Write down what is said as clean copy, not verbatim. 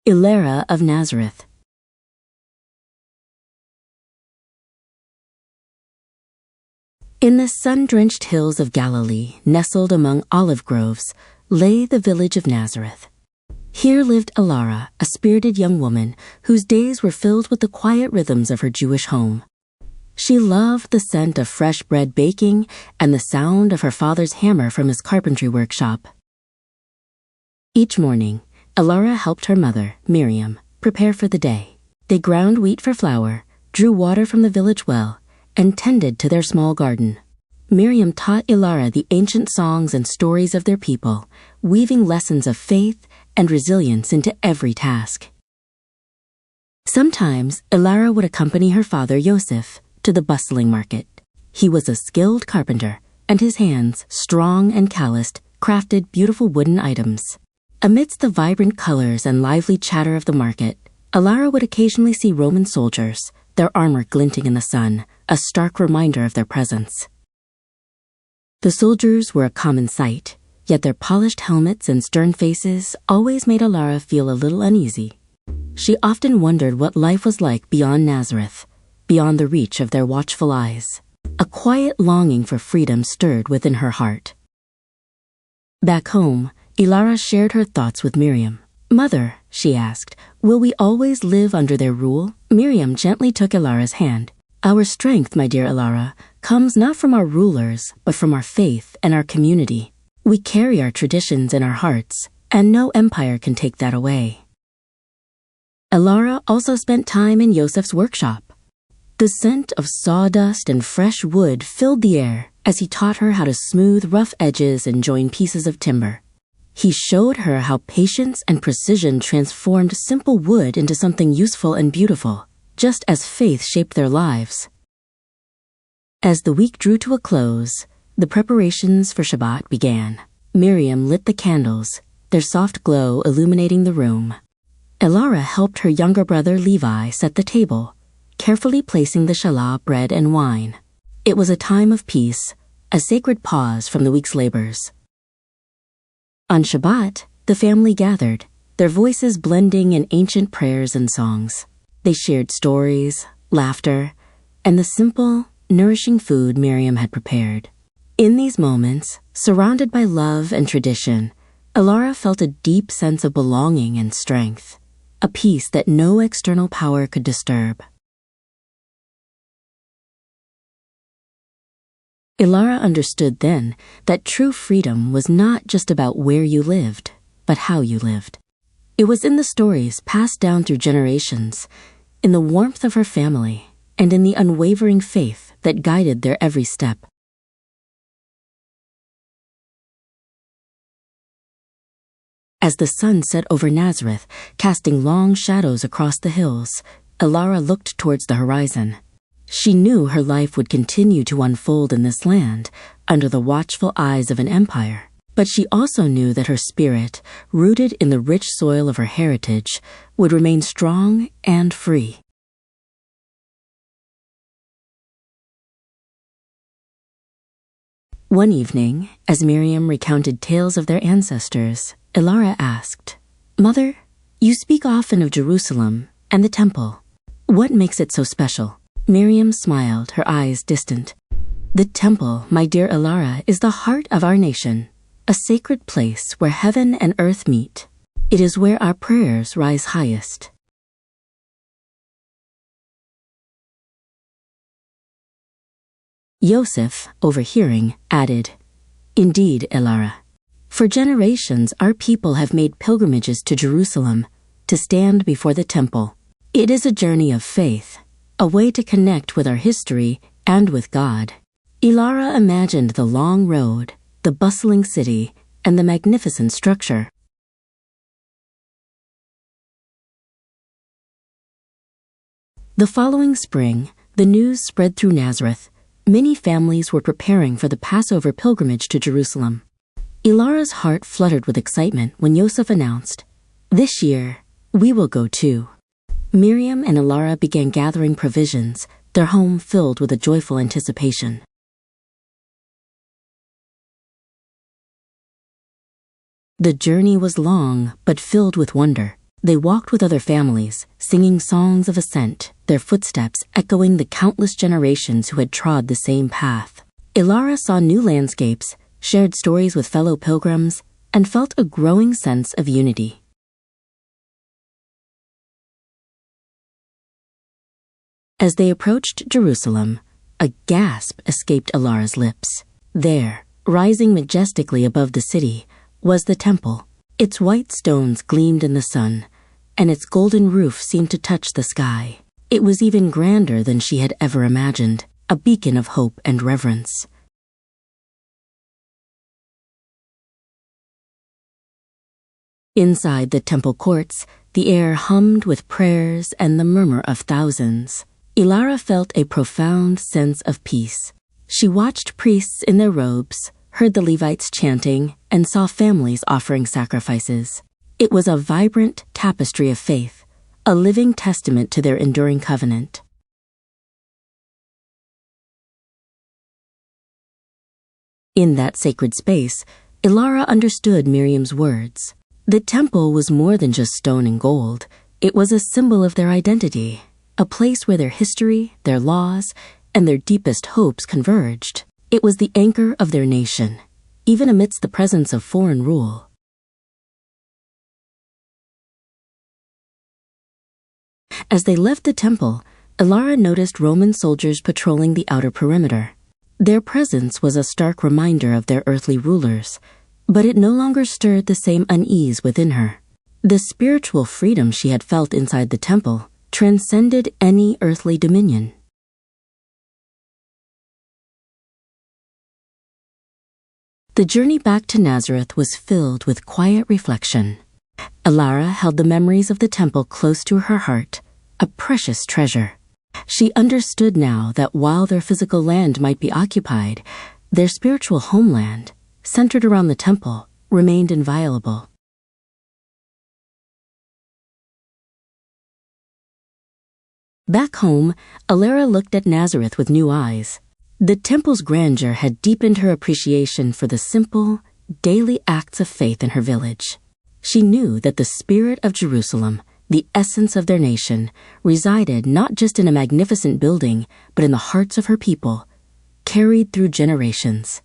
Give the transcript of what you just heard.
Elara of Nazareth. In the sun-drenched hills of Galilee, nestled among olive groves, lay the village of Nazareth. Here lived Elara, a spirited young woman whose days were filled with the quiet rhythms of her Jewish home. She loved the scent of fresh bread baking and the sound of her father's hammer from his carpentry workshop. Each morning, Elara helped her mother, Miriam, prepare for the day. They ground wheat for flour, drew water from the village well, and tended to their small garden. Miriam taught Elara the ancient songs and stories of their people, weaving lessons of faith and resilience into every task. Sometimes, Elara would accompany her father, Yosef, to the bustling market. He was a skilled carpenter, and his hands, strong and calloused, crafted beautiful wooden items. Amidst the vibrant colors and lively chatter of the market, Elara would occasionally see Roman soldiers, their armor glinting in the sun, a stark reminder of their presence. The soldiers were a common sight, yet their polished helmets and stern faces always made Elara feel a little uneasy. She often wondered what life was like beyond Nazareth, beyond the reach of their watchful eyes. A quiet longing for freedom stirred within her heart. Back home, Elara shared her thoughts with Miriam. "Mother," she asked, "will we always live under their rule?" Miriam gently took Elara's hand. "Our strength, my dear Elara, comes not from our rulers, but from our faith and our community. We carry our traditions in our hearts, and no empire can take that away." Elara also spent time in Yosef's workshop. The scent of sawdust and fresh wood filled the air as he taught her how to smooth rough edges and join pieces of timber. He showed her how patience and precision transformed simple wood into something useful and beautiful, just as faith shaped their lives. As the week drew to a close, the preparations for Shabbat began. Miriam lit the candles, their soft glow illuminating the room. Elara helped her younger brother Levi set the table, carefully placing the challah bread and wine. It was a time of peace, a sacred pause from the week's labors. On Shabbat, the family gathered, their voices blending in ancient prayers and songs. They shared stories, laughter, and the simple, nourishing food Miriam had prepared. In these moments, surrounded by love and tradition, Elara felt a deep sense of belonging and strength, a peace that no external power could disturb. Elara understood then that true freedom was not just about where you lived, but how you lived. It was in the stories passed down through generations, in the warmth of her family, and in the unwavering faith that guided their every step. As the sun set over Nazareth, casting long shadows across the hills, Elara looked towards the horizon. She knew her life would continue to unfold in this land, under the watchful eyes of an empire. But she also knew that her spirit, rooted in the rich soil of her heritage, would remain strong and free. One evening, as Miriam recounted tales of their ancestors, Elara asked, "Mother, you speak often of Jerusalem and the temple. What makes it so special?" Miriam smiled, her eyes distant. "The temple, my dear Elara, is the heart of our nation, a sacred place where heaven and earth meet. It is where our prayers rise highest." Yosef, overhearing, added, "Indeed, Elara, for generations our people have made pilgrimages to Jerusalem to stand before the temple. It is a journey of faith, a way to connect with our history and with God." Elara imagined the long road, the bustling city, and the magnificent structure. The following spring, the news spread through Nazareth. Many families were preparing for the Passover pilgrimage to Jerusalem. Elara's heart fluttered with excitement when Yosef announced, "This year, we will go too." Miriam and Elara began gathering provisions, their home filled with a joyful anticipation. The journey was long, but filled with wonder. They walked with other families, singing songs of ascent, their footsteps echoing the countless generations who had trod the same path. Elara saw new landscapes, shared stories with fellow pilgrims, and felt a growing sense of unity. As they approached Jerusalem, a gasp escaped Elara's lips. There, rising majestically above the city, was the temple. Its white stones gleamed in the sun, and its golden roof seemed to touch the sky. It was even grander than she had ever imagined, a beacon of hope and reverence. Inside the temple courts, the air hummed with prayers and the murmur of thousands. Elara felt a profound sense of peace. She watched priests in their robes, heard the Levites chanting, and saw families offering sacrifices. It was a vibrant tapestry of faith, a living testament to their enduring covenant. In that sacred space, Elara understood Miriam's words. The temple was more than just stone and gold. It was a symbol of their identity, a place where their history, their laws, and their deepest hopes converged. It was the anchor of their nation, even amidst the presence of foreign rule. As they left the temple, Elara noticed Roman soldiers patrolling the outer perimeter. Their presence was a stark reminder of their earthly rulers, but it no longer stirred the same unease within her. The spiritual freedom she had felt inside the temple transcended any earthly dominion. The journey back to Nazareth was filled with quiet reflection. Elara held the memories of the temple close to her heart, a precious treasure. She understood now that while their physical land might be occupied, their spiritual homeland, centered around the temple, remained inviolable. Back home, Elara looked at Nazareth with new eyes. The temple's grandeur had deepened her appreciation for the simple, daily acts of faith in her village. She knew that the spirit of Jerusalem, the essence of their nation, resided not just in a magnificent building, but in the hearts of her people, carried through generations.